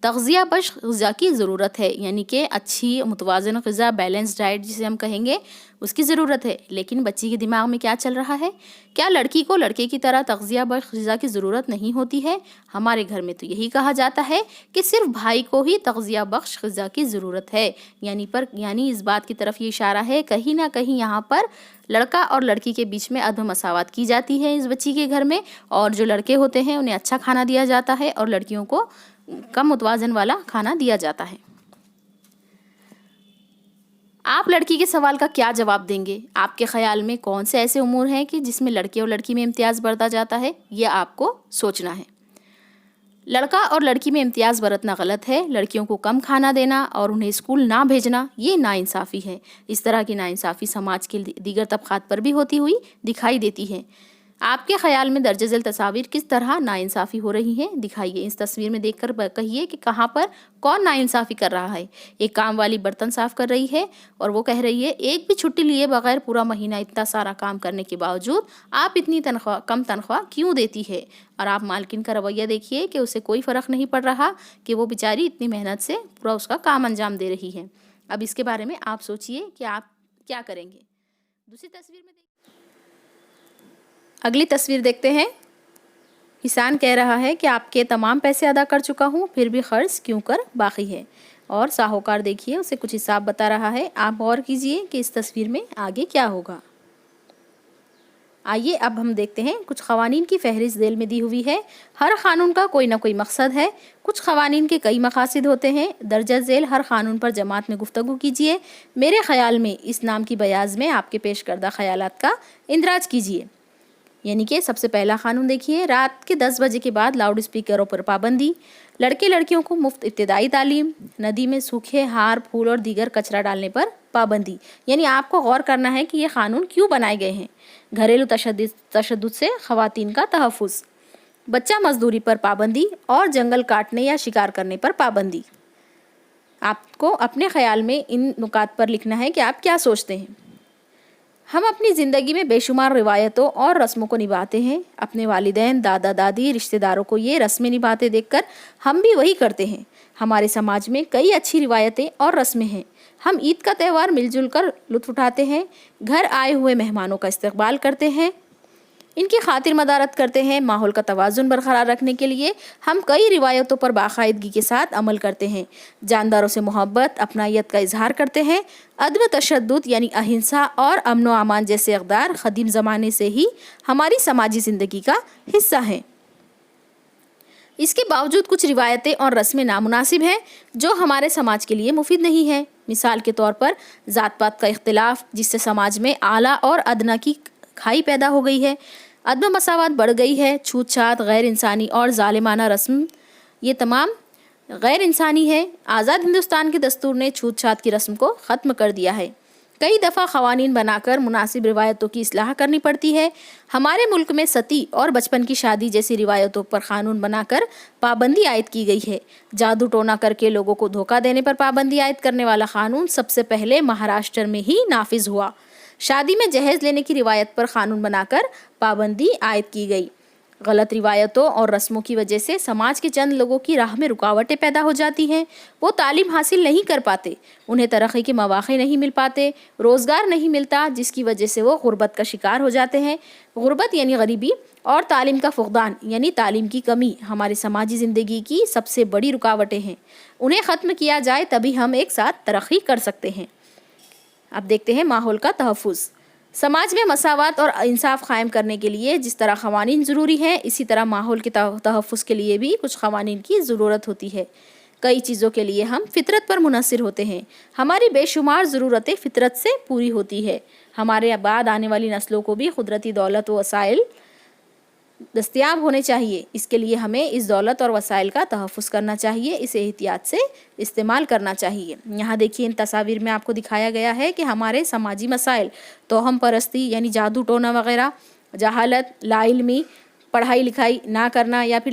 تغذیہ بخش غذا کی ضرورت ہے، یعنی کہ اچھی متوازن غذا، بیلنس ڈائٹ جسے ہم کہیں گے، اس کی ضرورت ہے۔ لیکن بچی کے دماغ میں کیا چل رہا ہے؟ کیا لڑکی کو لڑکے کی طرح تغذیہ بخش غذا کی ضرورت نہیں ہوتی ہے؟ ہمارے گھر میں تو یہی کہا جاتا ہے کہ صرف بھائی کو ہی تغذیہ بخش غذا کی ضرورت ہے، یعنی اس بات کی طرف یہ اشارہ ہے کہیں نہ کہیں یہاں پر لڑکا اور لڑکی کے بیچ میں عدم مساوات کی جاتی ہے اس بچی کے گھر میں، اور جو لڑکے ہوتے ہیں انہیں اچھا کھانا دیا جاتا ہے اور لڑکیوں کو کم متوازن والا کھانا دیا جاتا ہے۔ آپ لڑکی کے سوال کا کیا جواب دیں گے؟ آپ کے خیال میں کون سے ایسے امور ہیں کہ جس میں لڑکے اور لڑکی میں امتیاز برتا جاتا ہے؟ یہ آپ کو سوچنا ہے۔ لڑکا اور لڑکی میں امتیاز برتنا غلط ہے۔ لڑکیوں کو کم کھانا دینا اور انہیں اسکول نہ بھیجنا یہ ناانصافی ہے۔ اس طرح کی ناانصافی سماج کے دیگر طبقات پر بھی ہوتی ہوئی دکھائی دیتی ہے۔ آپ کے خیال میں درج ذیل تصاویر کس طرح ناانصافی ہو رہی ہیں؟ دکھائیے، اس تصویر میں دیکھ کر کہیے کہ کہاں پر کون ناانصافی کر رہا ہے۔ ایک کام والی برتن صاف کر رہی ہے اور وہ کہہ رہی ہے ایک بھی چھٹی لیے بغیر پورا مہینہ اتنا سارا کام کرنے کے باوجود آپ اتنی کم تنخواہ کیوں دیتی ہے؟ اور آپ مالکن کا رویہ دیکھیے کہ اسے کوئی فرق نہیں پڑ رہا کہ وہ بیچاری اتنی محنت سے پورا اس کا کام انجام دے رہی ہے۔ اب اس کے بارے میں آپ سوچئے کہ آپ کیا کریں گے۔ دوسری تصویر میں اگلی تصویر دیکھتے ہیں۔ کسان کہہ رہا ہے کہ آپ کے تمام پیسے ادا کر چکا ہوں، پھر بھی قرض کیوں کر باقی ہے، اور ساہوکار دیکھیے اسے کچھ حساب بتا رہا ہے۔ آپ غور کیجئے کہ اس تصویر میں آگے کیا ہوگا۔ آئیے اب ہم دیکھتے ہیں کچھ قوانین کی فہرست ذیل میں دی ہوئی ہے۔ ہر قانون کا کوئی نہ کوئی مقصد ہے۔ کچھ قوانین کے کئی مقاصد ہوتے ہیں۔ درجہ ذیل ہر قانون پر جماعت میں گفتگو کیجئے۔ میرے خیال میں اس نام کی بیاض میں آپ کے پیش کردہ خیالات کا اندراج کیجئے۔ یعنی کہ سب سے پہلا قانون دیکھیے، رات کے 10 بجے کے بعد لاؤڈ اسپیکروں پر پابندی، لڑکے لڑکیوں کو مفت ابتدائی تعلیم، ندی میں سوکھے ہار پھول اور دیگر کچرا ڈالنے پر پابندی۔ یعنی آپ کو غور کرنا ہے کہ یہ قانون کیوں بنائے گئے ہیں۔ گھریلو تشدد سے خواتین کا تحفظ، بچہ مزدوری پر پابندی اور جنگل کاٹنے یا شکار کرنے پر پابندی۔ آپ کو اپنے خیال میں ان نکات پر لکھنا ہے کہ آپ کیا سوچتے ہیں۔ ہم اپنی زندگی میں بے شمار روایتوں اور رسموں کو نبھاتے ہیں۔ اپنے والدین، دادا دادی، رشتہ داروں کو یہ رسمیں نبھاتے دیکھ کر ہم بھی وہی کرتے ہیں۔ ہمارے سماج میں کئی اچھی روایتیں اور رسمیں ہیں۔ ہم عید کا تہوار مل جل کر لطف اٹھاتے ہیں، گھر آئے ہوئے مہمانوں کا استقبال کرتے ہیں، ان کی خاطر مدارت کرتے ہیں۔ ماحول کا توازن برقرار رکھنے کے لیے ہم کئی روایتوں پر باقاعدگی کے ساتھ عمل کرتے ہیں۔ جانداروں سے محبت، اپنائیت کا اظہار کرتے ہیں۔ عدم تشدد یعنی اہنسا اور امن و امان جیسے اقدار قدیم زمانے سے ہی ہماری سماجی زندگی کا حصہ ہیں۔ اس کے باوجود کچھ روایتیں اور رسمیں نامناسب ہیں جو ہمارے سماج کے لیے مفید نہیں ہیں۔ مثال کے طور پر ذات پات کا اختلاف، جس سے سماج میں اعلیٰ اور ادنا کی کھائی پیدا ہو گئی ہے، عدم مساوات بڑھ گئی ہے، چھوت چھات، غیر انسانی اور ظالمانہ رسم، یہ تمام غیر انسانی ہے۔ آزاد ہندوستان کے دستور نے چھوت چھات کی رسم کو ختم کر دیا ہے۔ کئی دفعہ قوانین بنا کر مناسب روایتوں کی اصلاح کرنی پڑتی ہے۔ ہمارے ملک میں ستی اور بچپن کی شادی جیسی روایتوں پر قانون بنا کر پابندی عائد کی گئی ہے۔ جادو ٹونا کر کے لوگوں کو دھوکہ دینے پر پابندی عائد کرنے والا قانون سب سے پہلے مہاراشٹر میں ہی نافذ ہوا۔ شادی میں جہیز لینے کی روایت پر قانون بنا کر پابندی عائد کی گئی۔ غلط روایتوں اور رسموں کی وجہ سے سماج کے چند لوگوں کی راہ میں رکاوٹیں پیدا ہو جاتی ہیں۔ وہ تعلیم حاصل نہیں کر پاتے، انہیں ترقی کے مواقع نہیں مل پاتے، روزگار نہیں ملتا، جس کی وجہ سے وہ غربت کا شکار ہو جاتے ہیں۔ غربت یعنی غریبی اور تعلیم کا فقدان یعنی تعلیم کی کمی ہماری سماجی زندگی کی سب سے بڑی رکاوٹیں ہیں۔ انہیں ختم کیا جائے تبھی ہم ایک ساتھ ترقی کر سکتے ہیں۔ اب دیکھتے ہیں ماحول کا تحفظ۔ سماج میں مساوات اور انصاف قائم کرنے کے لیے جس طرح قوانین ضروری ہیں، اسی طرح ماحول کے تحفظ کے لیے بھی کچھ قوانین کی ضرورت ہوتی ہے۔ کئی چیزوں کے لیے ہم فطرت پر منحصر ہوتے ہیں۔ ہماری بے شمار ضرورتیں فطرت سے پوری ہوتی ہے۔ ہمارے بعد آنے والی نسلوں کو بھی قدرتی دولت و وسائل دستیاب ہونے چاہیے۔ اس کے لیے ہمیں اس دولت اور وسائل کا تحفظ کرنا چاہیے، اسے احتیاط سے استعمال کرنا چاہیے۔ یہاں دیکھیے ان تصاویر میں آپ کو دکھایا گیا ہے کہ ہمارے سماجی مسائل، توہم پرستی یعنی جادو ٹونا وغیرہ، جہالت، لا علمی، پڑھائی لکھائی نہ کرنا یا پھر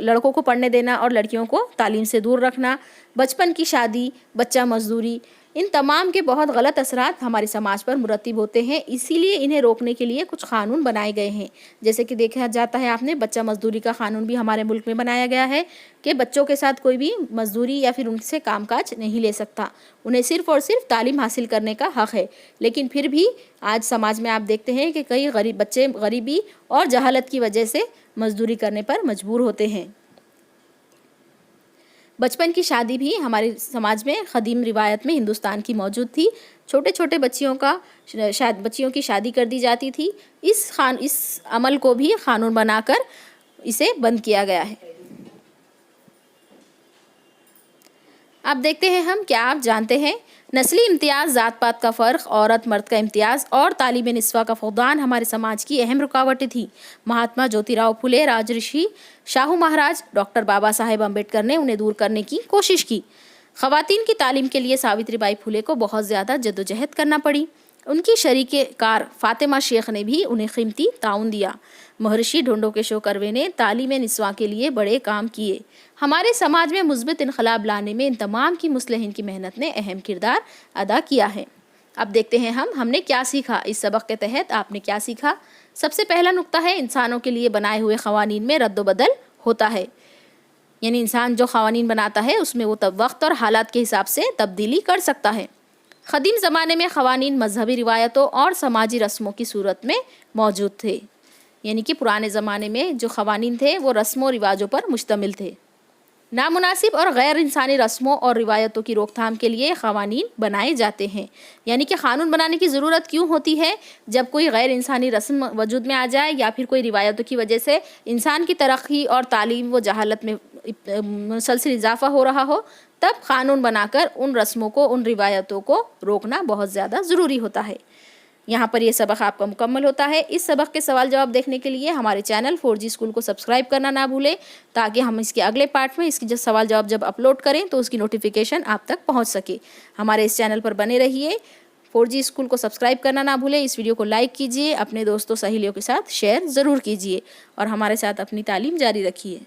لڑکوں کو پڑھنے دینا اور لڑکیوں کو تعلیم سے دور رکھنا، بچپن کی شادی، بچہ مزدوری، ان تمام کے بہت غلط اثرات ہمارے سماج پر مرتب ہوتے ہیں، اسی لیے انہیں روکنے کے لیے کچھ قانون بنائے گئے ہیں۔ جیسے کہ دیکھا جاتا ہے آپ نے بچہ مزدوری کا قانون بھی ہمارے ملک میں بنایا گیا ہے کہ بچوں کے ساتھ کوئی بھی مزدوری یا پھر ان سے کام کاج نہیں لے سکتا، انہیں صرف اور صرف تعلیم حاصل کرنے کا حق ہے۔ لیکن پھر بھی آج سماج میں آپ دیکھتے ہیں کہ کئی غریب بچے غریبی اور جہالت کی وجہ سے مزدوری کرنے پر مجبور ہوتے ہیں۔ بچپن کی شادی بھی ہمارے سماج میں قدیم روایت میں ہندوستان کی موجود تھی۔ چھوٹے چھوٹے بچیوں کی شادی کر دی جاتی تھی۔ اس عمل کو بھی قانون بنا کر اسے بند کیا گیا ہے۔ اب دیکھتے ہیں ہم کیا آپ جانتے ہیں نسلی امتیاز، ذات پات کا فرق، عورت مرد کا امتیاز اور تعلیم نسواں کا فقدان ہمارے سماج کی اہم رکاوٹیں تھیں۔ مہاتما جیوتی راؤ پھولے، راجرشی شاہو مہاراج، ڈاکٹر بابا صاحب امبیڈکر نے انہیں دور کرنے کی کوشش کی۔ خواتین کی تعلیم کے لیے ساوتری بائی پھولے کو بہت زیادہ جدوجہد کرنا پڑی۔ ان کی شریک کار فاطمہ شیخ نے بھی انہیں قیمتی تعاون دیا۔ مہرشی ڈھونڈوکیشو کروے نے تعلیم نسواں کے لیے بڑے کام کیے۔ ہمارے سماج میں مثبت انقلاب لانے میں ان تمام کی مصلحین کی محنت نے اہم کردار ادا کیا ہے۔ اب دیکھتے ہیں ہم نے کیا سیکھا۔ اس سبق کے تحت آپ نے کیا سیکھا؟ سب سے پہلا نقطہ ہے انسانوں کے لیے بنائے ہوئے قوانین میں رد و بدل ہوتا ہے، یعنی انسان جو قوانین بناتا ہے اس میں وہ وقت اور حالات کے حساب سے تبدیلی کر سکتا ہے۔ قدیم زمانے میں قوانین مذہبی روایتوں اور سماجی رسموں کی صورت میں موجود تھے، یعنی کہ پرانے زمانے میں جو قوانین تھے وہ رسم و رواجوں پر مشتمل تھے۔ نامناسب اور غیر انسانی رسموں اور روایتوں کی روک تھام کے لیے قوانین بنائے جاتے ہیں۔ یعنی کہ قانون بنانے کی ضرورت کیوں ہوتی ہے؟ جب کوئی غیر انسانی رسم وجود میں آ جائے یا پھر کوئی روایتوں کی وجہ سے انسان کی ترقی اور تعلیم و جہالت میں مسلسل اضافہ ہو رہا ہو، تب قانون بنا کر ان رسموں کو، ان روایتوں کو روکنا بہت زیادہ ضروری ہوتا ہے۔ یہاں پر یہ سبق آپ کا مکمل ہوتا ہے۔ اس سبق کے سوال جواب دیکھنے کے لیے ہمارے چینل 4G اسکول کو سبسکرائب کرنا نہ بھولیں، تاکہ ہم اس کے اگلے پارٹ میں اس کی سوال جواب جب اپلوڈ کریں تو اس کی نوٹیفیکیشن آپ تک پہنچ سکے۔ ہمارے اس چینل پر بنے رہیے۔ 4G اسکول کو سبسکرائب کرنا نہ بھولیں۔ اس ویڈیو کو لائک کیجیے، اپنے دوستوں سہیلیوں کے ساتھ شیئر ضرور کیجیے اور ہمارے ساتھ اپنی تعلیم جاری رکھیے۔